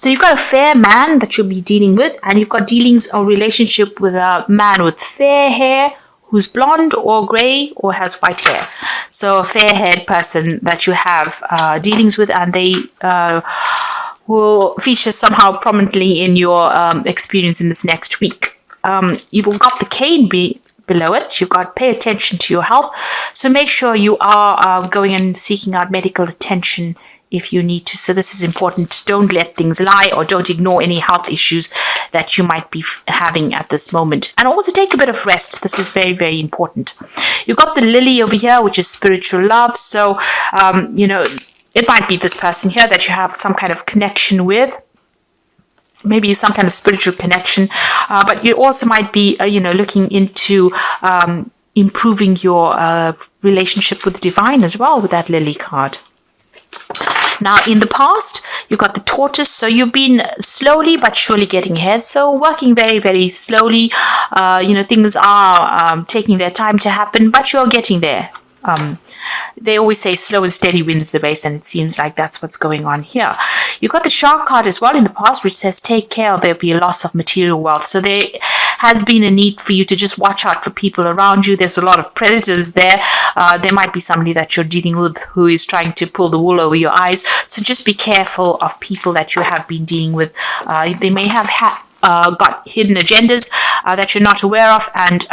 So you've got a fair man that you'll be dealing with, and you've got dealings or relationship with a man with fair hair who's blonde or grey or has white hair. So a fair-haired person that you have dealings with, and they will feature somehow prominently in your experience in this next week. You've got the cane below it. You've got pay attention to your health. So make sure you are going and seeking out medical attention if you need to. So this is important. Don't let things lie, or don't ignore any health issues that you might be having at this moment. And also take a bit of rest. This is very, very important. You've got the lily over here, which is spiritual love. So, it might be this person here that you have some kind of connection with. Maybe some kind of spiritual connection. But you also might be, looking into improving your relationship with the divine as well with that lily card. Now, in the past, you got the tortoise, so you've been slowly but surely getting ahead. So working very, very slowly. Things are taking their time to happen, but you're getting there. They always say slow and steady wins the race, and it seems like that's what's going on here. You got the shark card as well in the past, which says take care, or there'll be a loss of material wealth. So there has been a need for you to just watch out for people around you. There's a lot of predators there. There might be somebody that you're dealing with who is trying to pull the wool over your eyes. So just be careful of people that you have been dealing with. They may have got hidden agendas that you're not aware of, and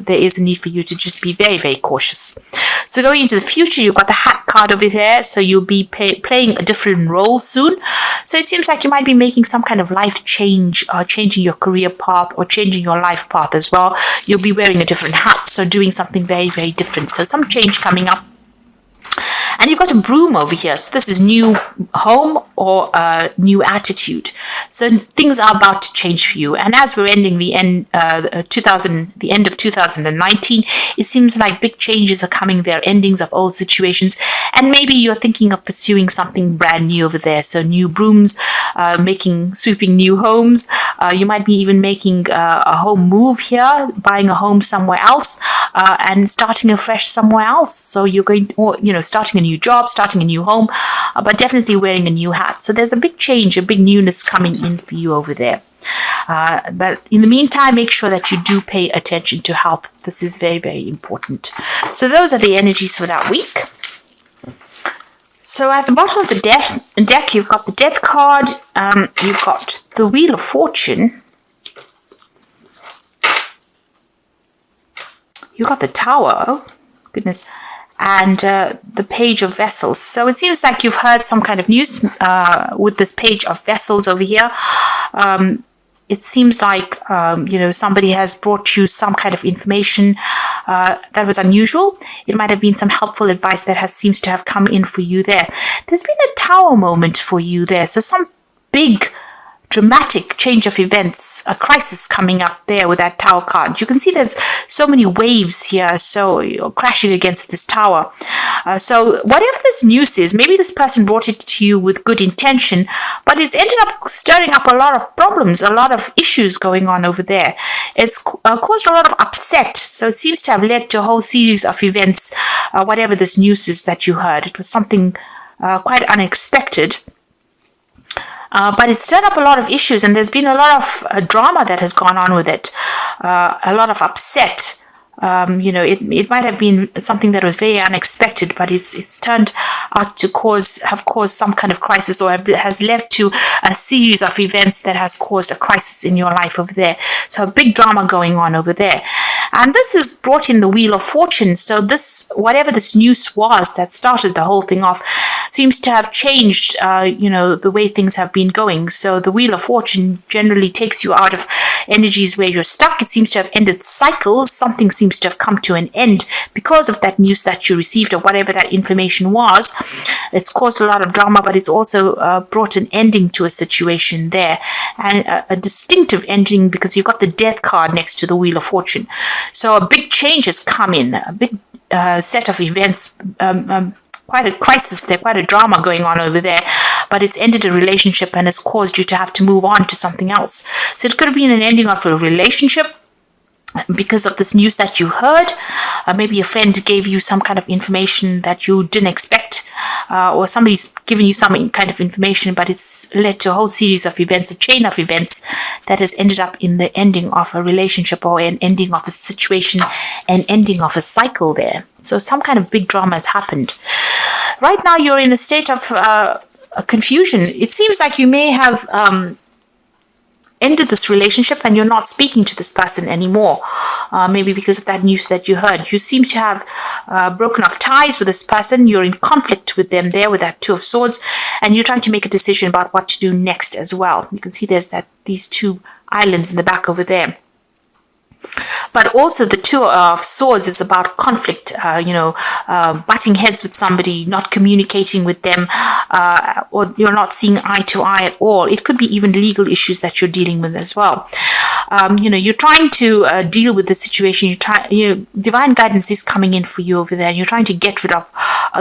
there is a need for you to just be very, very cautious. So going into the future, you've got the hat card over there, so you'll be playing a different role soon. So it seems like you might be making some kind of life change, or changing your career path, or changing your life path as well. You'll be wearing a different hat, so doing something very, very different. So some change coming up. And you've got a broom over here. So this is new home or new attitude. So things are about to change for you. And as we're ending the end of 2019, it seems like big changes are coming there, endings of old situations. And maybe you're thinking of pursuing something brand new over there. So new brooms, sweeping new homes. You might be even making a home move here, buying a home somewhere else, and starting afresh somewhere else. So you're going, starting a new job, starting a new home, but definitely wearing a new hat. So there's a big change, a big newness coming in for you over there. But in the meantime, make sure that you do pay attention to health. This is very, very important. So those are the energies for that week. So at the bottom of the deck, you've got the Death card, you've got the Wheel of Fortune, you've got the Tower, oh goodness, and the Page of Vessels. So it seems like you've heard some kind of news with this Page of Vessels over here. It seems like, somebody has brought you some kind of information that was unusual. It might have been some helpful advice that seems to have come in for you there. There's been a Tower moment for you there. So some big dramatic change of events, a crisis coming up there with that Tower card. You can see there's so many waves here, so you're crashing against this tower. So whatever this news is, maybe this person brought it to you with good intention, but it's ended up stirring up a lot of problems, a lot of issues going on over there. It's caused a lot of upset, so it seems to have led to a whole series of events, whatever this news is that you heard. It was something quite unexpected. But it's stirred up a lot of issues, and there's been a lot of drama that has gone on with it, a lot of upset. It might have been something that was very unexpected, but it's turned out to have caused some kind of crisis, or has led to a series of events that has caused a crisis in your life over there. So a big drama going on over there. And this has brought in the Wheel of Fortune. So whatever this news was that started the whole thing off, seems to have changed, the way things have been going. So the Wheel of Fortune generally takes you out of energies where you're stuck. It seems to have ended cycles. Something seems to have come to an end because of that news that you received, or whatever that information was. It's caused a lot of drama, but it's also brought an ending to a situation there, and a distinctive ending, because you've got the Death card next to the Wheel of Fortune. So a big change has come in, a big set of events, quite a crisis there, quite a drama going on over there, but it's ended a relationship and has caused you to have to move on to something else. So it could have been an ending of a relationship because of this news that you heard. Maybe a friend gave you some kind of information that you didn't expect or somebody's given you some kind of information, but it's led to a whole series of events, a chain of events that has ended up in the ending of a relationship or an ending of a situation, an ending of a cycle there. So some kind of big drama has happened. Right now, you're in a state of confusion. It seems like you may have ended this relationship and you're not speaking to this person anymore. Maybe because of that news that you heard. You seem to have broken off ties with this person. You're in conflict with them there with that Two of Swords, and you're trying to make a decision about what to do next as well. You can see there's these two islands in the back over there. But also the Two of Swords is about conflict, butting heads with somebody, not communicating with them, or you're not seeing eye to eye at all. It could be even legal issues that you're dealing with as well. You're trying to deal with the situation. Divine guidance is coming in for you over there. You're trying to get rid of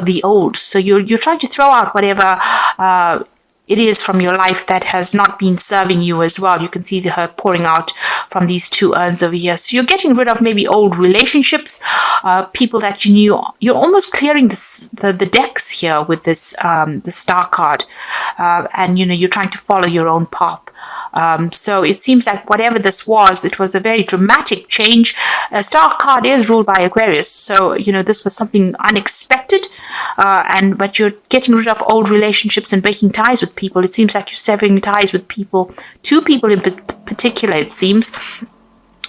the old. So you're trying to throw out whatever it is from your life that has not been serving you as well. You can see her pouring out from these two urns over here. So you're getting rid of maybe old relationships, people that you knew. You're almost clearing the decks here with this the Star card, and you're trying to follow your own path. So it seems like whatever this was, it was a very dramatic change. A Star card is ruled by Aquarius, so this was something unexpected, but you're getting rid of old relationships and breaking ties with people. It seems like you're severing ties with people, two people in particular, it seems,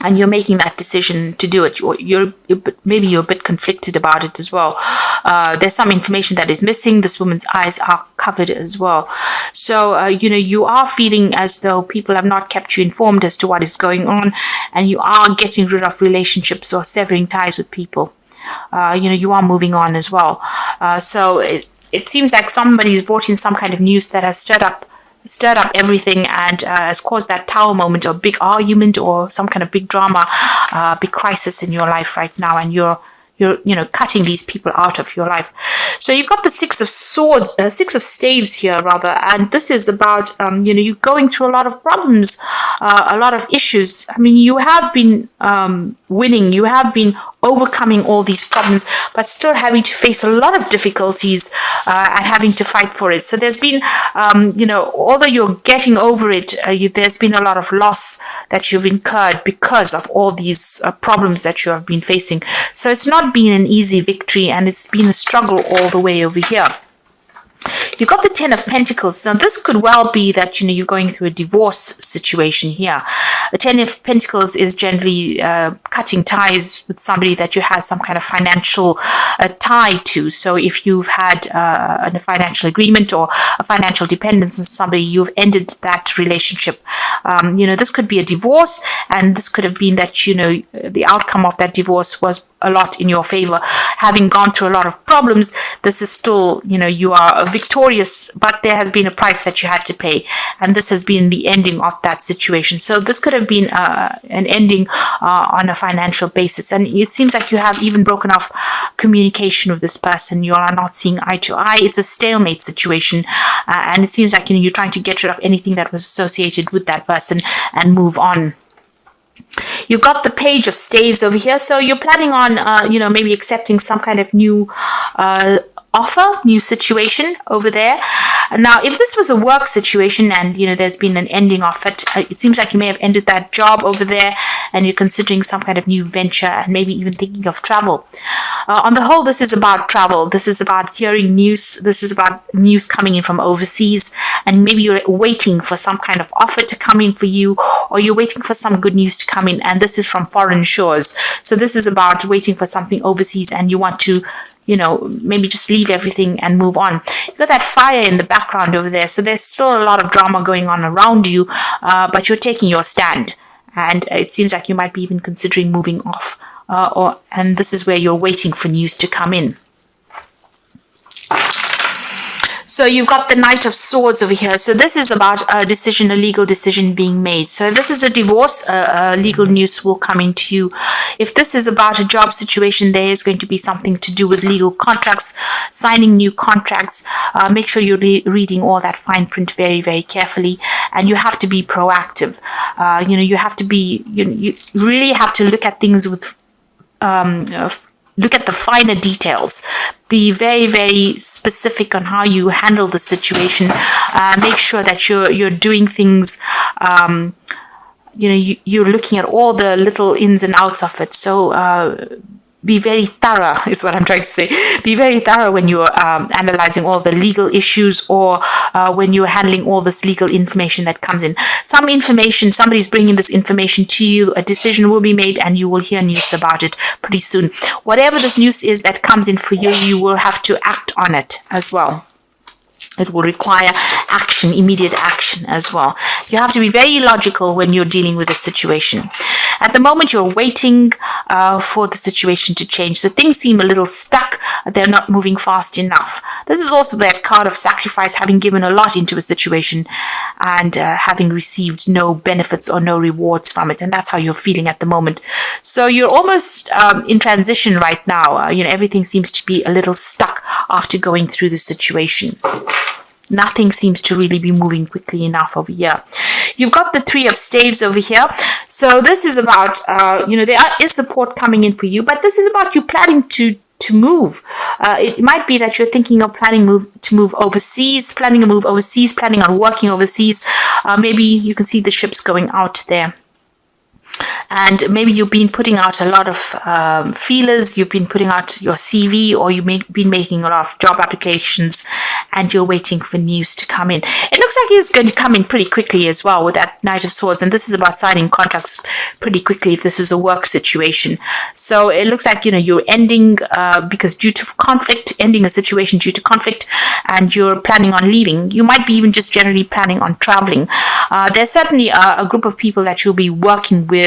and you're making that decision to do it. Maybe you're a bit conflicted about it as well. There's some information that is missing. This woman's eyes are covered as well. So, you are feeling as though people have not kept you informed as to what is going on, and you are getting rid of relationships or severing ties with people. You are moving on as well. So it seems like somebody's brought in some kind of news that has stirred up everything and has caused that Tower moment or big argument or some kind of big drama, big crisis in your life right now, and you're cutting these people out of your life. So you've got the Six of Swords, Six of Staves here rather, and this is about you going through a lot of problems, a lot of issues. I mean, you have been winning, you have been overcoming all these problems, but still having to face a lot of difficulties and having to fight for it. So there's been, although you're getting over it, there's been a lot of loss that you've incurred because of all these problems that you have been facing. So it's not been an easy victory, and it's been a struggle all the way over here. You've got the Ten of Pentacles. Now, this could well be that, you're going through a divorce situation here. The Ten of Pentacles is generally cutting ties with somebody that you had some kind of financial tie to. So if you've had a financial agreement or a financial dependence on somebody, you've ended that relationship. This could be a divorce, and this could have been that, the outcome of that divorce was a lot in your favor. Having gone through a lot of problems, this is still, you are victorious, but there has been a price that you had to pay, and this has been the ending of that situation. So this could have been an ending on a financial basis, and it seems like you have even broken off communication with this person. You are not seeing eye to eye. It's a stalemate situation, and it seems like you're trying to get rid of anything that was associated with that person and move on. You've got the Page of Staves over here, so you're planning on, maybe accepting some kind of new offer, new situation over there. Now, if this was a work situation and, there's been an ending of it, it seems like you may have ended that job over there and you're considering some kind of new venture and maybe even thinking of travel. On the whole, this is about travel. This is about hearing news. This is about news coming in from overseas, and maybe you're waiting for some kind of offer to come in for you, or you're waiting for some good news to come in, and this is from foreign shores. So this is about waiting for something overseas, and you want to maybe just leave everything and move on. You've got that fire in the background over there. So there's still a lot of drama going on around you, but you're taking your stand. And it seems like you might be even considering moving off. And this is where you're waiting for news to come in. So you've got the Knight of Swords over here. So this is about a decision, a legal decision being made. So if this is a divorce, legal news will come into you. If this is about a job situation, there is going to be something to do with legal contracts, signing new contracts. Make sure you're reading all that fine print very, very carefully. And you have to be proactive. You have to be, you really have to look at things with look at the finer details. Be very, very specific on how you handle the situation. Make sure that you're doing things. You're looking at all the little ins and outs of it. So be very thorough is what I'm trying to say. Be very thorough when you're analyzing all the legal issues, or when you're handling all this legal information that comes in. Some information, somebody's bringing this information to you, a decision will be made, and you will hear news about it pretty soon. Whatever this news is that comes in for you, you will have to act on it as well. It will require action, immediate action as well. You have to be very logical when you're dealing with a situation. At the moment, you're waiting for the situation to change. So things seem a little stuck. They're not moving fast enough. This is also that card of sacrifice, having given a lot into a situation and having received no benefits or no rewards from it. And that's how you're feeling at the moment. So you're almost in transition right now. Everything seems to be a little stuck after going through the situation. Nothing seems to really be moving quickly enough over here. You've got the 3 of Staves over here. So this is about, there is support coming in for you, but this is about you planning to move. It might be that you're thinking of planning to move overseas, planning a move overseas, planning on working overseas. Maybe you can see the ships going out there. And maybe you've been putting out a lot of feelers, you've been putting out your CV, or you've been making a lot of job applications, and you're waiting for news to come in. It looks like it's going to come in pretty quickly as well with that Knight of Swords, and this is about signing contracts pretty quickly if this is a work situation. So it looks like, you're ending because due to conflict, ending a situation due to conflict, and you're planning on leaving. You might be even just generally planning on traveling. There's certainly a group of people that you'll be working with.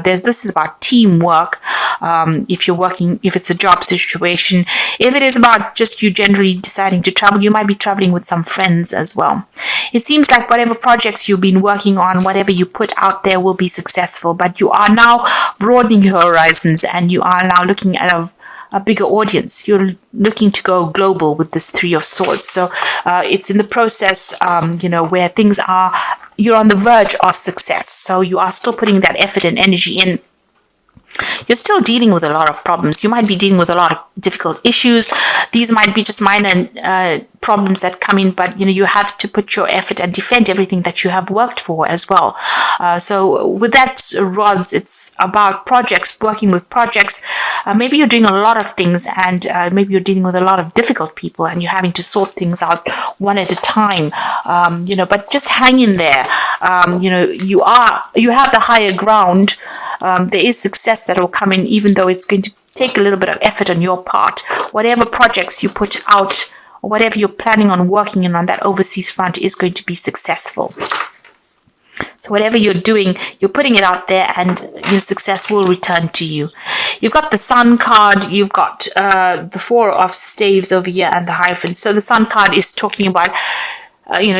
This is about teamwork. If it's a job situation, if it is about just you generally deciding to travel, you might be traveling with some friends as well. It seems like whatever projects you've been working on, whatever you put out there will be successful, but you are now broadening your horizons, and you are now looking at a bigger audience. You're looking to go global with this 3 of Swords. So it's in the process, where things are, you're on the verge of success. So you are still putting that effort and energy in. You're still dealing with a lot of problems. You might be dealing with a lot of difficult issues. These might be just minor problems that come in, but you have to put your effort and defend everything that you have worked for as well. So with that rods, it's about projects, working with projects. Maybe you're doing a lot of things, and maybe you're dealing with a lot of difficult people, and you're having to sort things out one at a time. But just hang in there. You have the higher ground. There is success that will come in, even though it's going to take a little bit of effort on your part. Whatever projects you put out, or whatever you're planning on working in on that overseas front is going to be successful. So whatever you're doing, you're putting it out there, and your success will return to you. You've got the Sun card, you've got the 4 of Staves over here, and the Hierophant. So the Sun card is talking about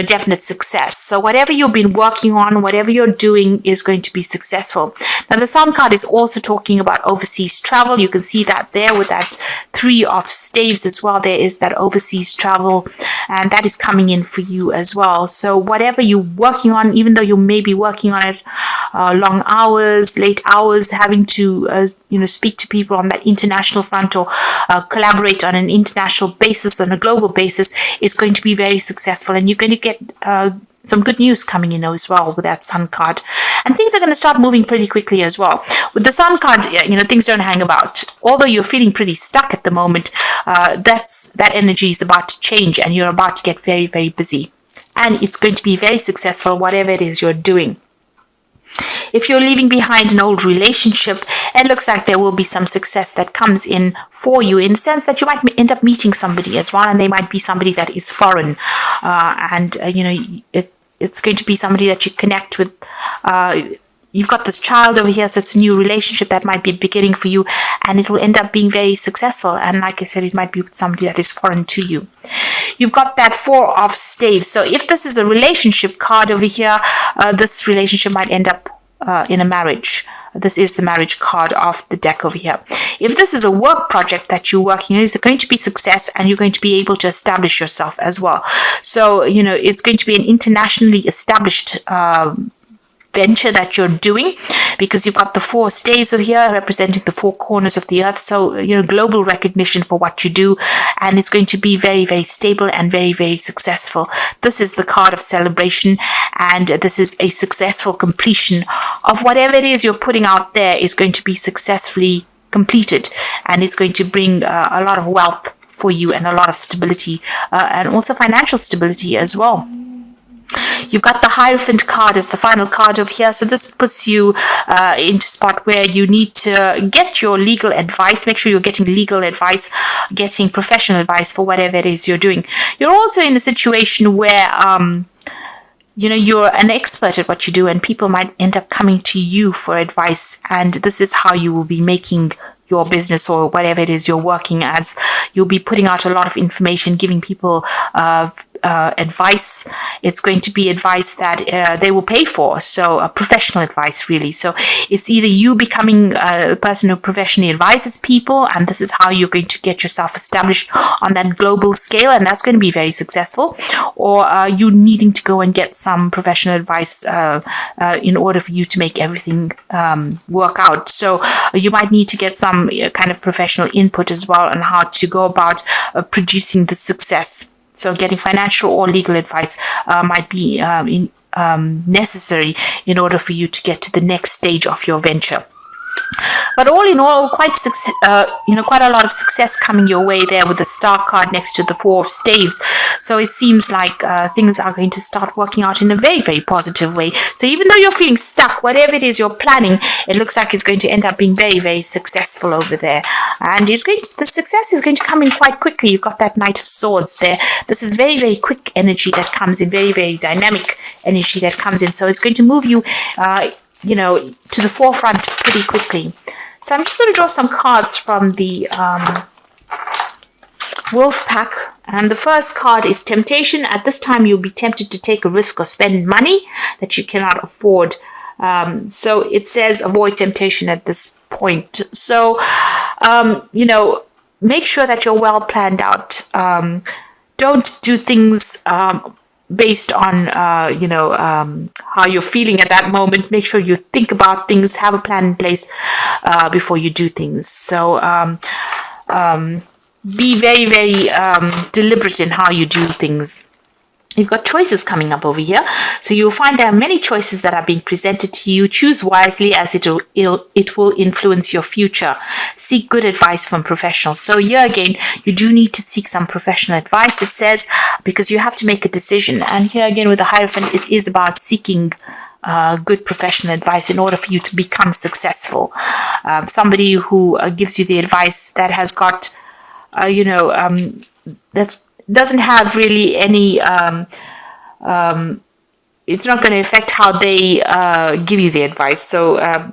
definite success. So whatever you've been working on, whatever you're doing is going to be successful. Now the Sun card is also talking about overseas travel. You can see that there with that 3 of Staves as well. There is that overseas travel, and that is coming in for you as well. So whatever you're working on, even though you may be working on it long hours, late hours, having to speak to people on that international front, or collaborate on an international basis, on a global basis, it's going to be very successful, and you're going to get some good news coming in as well with that Sun card. And things are going to start moving pretty quickly as well. With the Sun card, things don't hang about. Although you're feeling pretty stuck at the moment, that energy is about to change, and you're about to get very, very busy. And it's going to be very successful, whatever it is you're doing. If you're leaving behind an old relationship, it looks like there will be some success that comes in for you, in the sense that you might end up meeting somebody as well, and they might be somebody that is foreign, it's going to be somebody that you connect with. You've got this child over here, so it's a new relationship that might be beginning for you, and it will end up being very successful. And like I said, it might be with somebody that is foreign to you. You've got that 4 of Staves. So if this is a relationship card over here, this relationship might end up in a marriage. This is the marriage card of the deck over here. If this is a work project that you're working on, it's going to be success, and you're going to be able to establish yourself as well. So, it's going to be an internationally established venture that you're doing, because you've got the 4 staves over here representing the 4 corners of the earth. So, global recognition for what you do, and it's going to be very, very stable and very, very successful. This is the card of celebration, and this is a successful completion of whatever it is you're putting out there is going to be successfully completed, and it's going to bring a lot of wealth for you and a lot of stability, and also financial stability as well. You've got the Hierophant card as the final card over here. So this puts you into a spot where you need to get your legal advice. Make sure you're getting legal advice, getting professional advice for whatever it is you're doing. You're also in a situation where you're an expert at what you do, and people might end up coming to you for advice. And this is how you will be making your business or whatever it is you're working as. You'll be putting out a lot of information, giving people advice. It's going to be advice that they will pay for. So professional advice, really. So it's either you becoming a person who professionally advises people, and this is how you're going to get yourself established on that global scale, and that's going to be very successful, or you needing to go and get some professional advice in order for you to make everything work out. So you might need to get some kind of professional input as well on how to go about producing the success. So getting financial or legal advice might be necessary in order for you to get to the next stage of your venture. But all in all, quite a lot of success coming your way there with the Star card next to the 4 of Staves. So it seems like things are going to start working out in a very, very positive way. So even though you're feeling stuck, whatever it is you're planning, it looks like it's going to end up being very, very successful over there. And the success is going to come in quite quickly. You've got that Knight of Swords there. This is very, very quick energy that comes in, very, very dynamic energy that comes in. So it's going to move you to the forefront pretty quickly. So I'm just going to draw some cards from the Wolf Pack. And the first card is Temptation. At this time, you'll be tempted to take a risk or spend money that you cannot afford. So it says avoid temptation at this point. So, make sure that you're well planned out. Don't do things based on how you're feeling at that moment. Make sure you think about things, have a plan in place before you do things. So be very, very deliberate in how you do things. You've got choices coming up over here. So you'll find there are many choices that are being presented to you. Choose wisely, as it will influence your future. Seek good advice from professionals. So here again, you do need to seek some professional advice, it says, because you have to make a decision. And here again with the Hierophant, it is about seeking good professional advice in order for you to become successful. Somebody who gives you the advice that has got, that doesn't have really any, it's not going to affect how they give you the advice. So a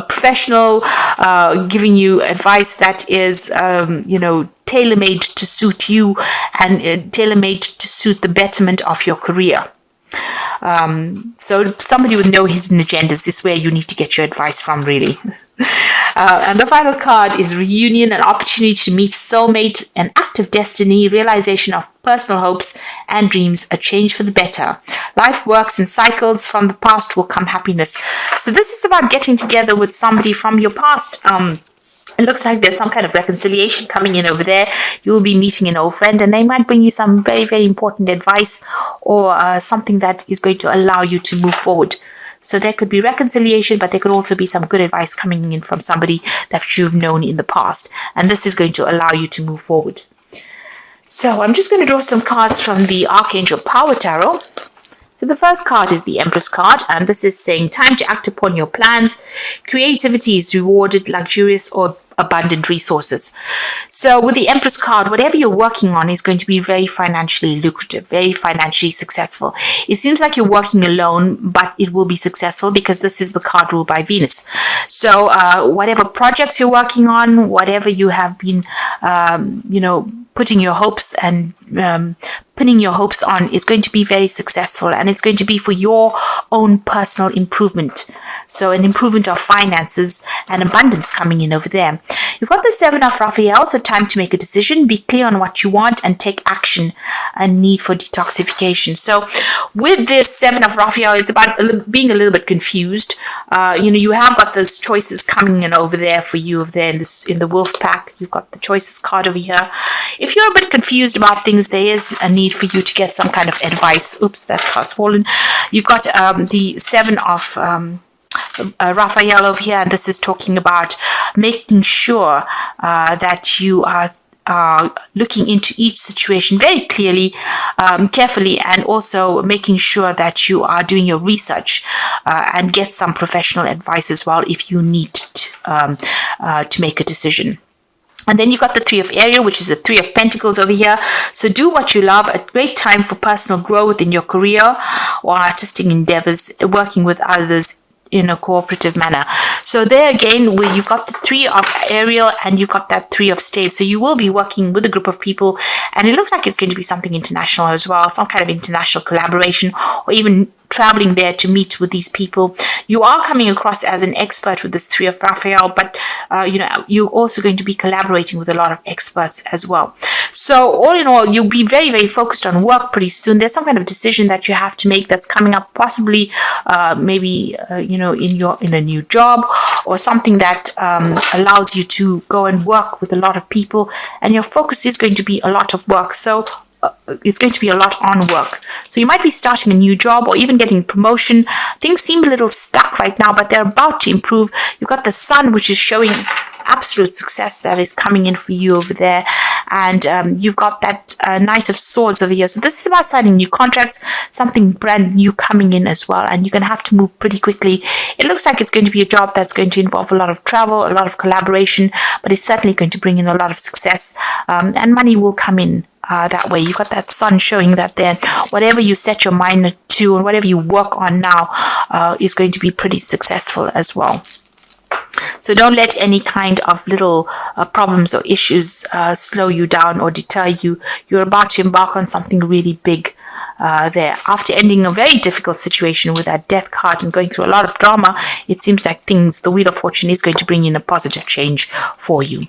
professional giving you advice that is, tailor-made to suit you and tailor-made to suit the betterment of your career. So somebody with no hidden agendas is where you need to get your advice from, really. And the final card is Reunion, an opportunity to meet a soulmate, an act of destiny, realization of personal hopes and dreams, a change for the better. Life works in cycles. From the past will come happiness. So this is about getting together with somebody from your past. It looks like there's some kind of reconciliation coming in over there. You'll be meeting an old friend, and they might bring you some very, very important advice or something that is going to allow you to move forward. So there could be reconciliation, but there could also be some good advice coming in from somebody that you've known in the past. And this is going to allow you to move forward. So I'm just going to draw some cards from the Archangel Power Tarot. So the first card is the Empress card, and this is saying time to act upon your plans. Creativity is rewarded, luxurious or abundant resources. So with the Empress card, whatever you're working on is going to be very financially lucrative, very financially successful. It seems like you're working alone, but it will be successful because this is the card ruled by Venus. So whatever projects you're working on, whatever you have been, putting your hopes and pinning your hopes on, is going to be very successful, and it's going to be for your own personal improvement. So an improvement of finances and abundance coming in over there. You've got the Seven of Raphael, so time to make a decision, be clear on what you want, and take action, and need for detoxification. So with this Seven of Raphael, it's about being a little bit confused. You have got those choices coming in over there for you over there in the wolf pack. You've got the choices card over here. If you're a bit confused about things, there is a need for you to get some kind of advice. Oops, that card's fallen. You've got the Seven of Raphael over here, and this is talking about making sure that you are looking into each situation very clearly, carefully, and also making sure that you are doing your research and get some professional advice as well if you need to make a decision. And then you've got the Three of Ariel, which is the Three of Pentacles over here. So do what you love. A great time for personal growth in your career or artistic endeavors, working with others in a cooperative manner. So there again, where you've got the Three of Ariel and you've got that Three of Staves. So you will be working with a group of people, and it looks like it's going to be something international as well, some kind of international collaboration, or even traveling there to meet with these people. You are coming across as an expert with this Three of Raphael, but you're also going to be collaborating with a lot of experts as well. So all in all, you'll be very, very focused on work pretty soon. There's some kind of decision that you have to make that's coming up, possibly maybe in a new job, or something that allows you to go and work with a lot of people, and your focus is going to be a lot of work. So it's going to be a lot on work. So you might be starting a new job or even getting promotion. Things seem a little stuck right now, but they're about to improve. You've got the Sun, which is showing absolute success that is coming in for you over there, and you've got that Knight of Swords over here. So this is about signing new contracts, something brand new coming in as well, and you're going to have to move pretty quickly. It looks like it's going to be a job that's going to involve a lot of travel, a lot of collaboration, but it's certainly going to bring in a lot of success, and money will come in that way. You've got that Sun showing that then whatever you set your mind to and whatever you work on now is going to be pretty successful as well. So don't let any kind of little problems or issues slow you down or deter you. You're about to embark on something really big there. After ending a very difficult situation with that Death card and going through a lot of drama, it seems like the Wheel of Fortune is going to bring in a positive change for you.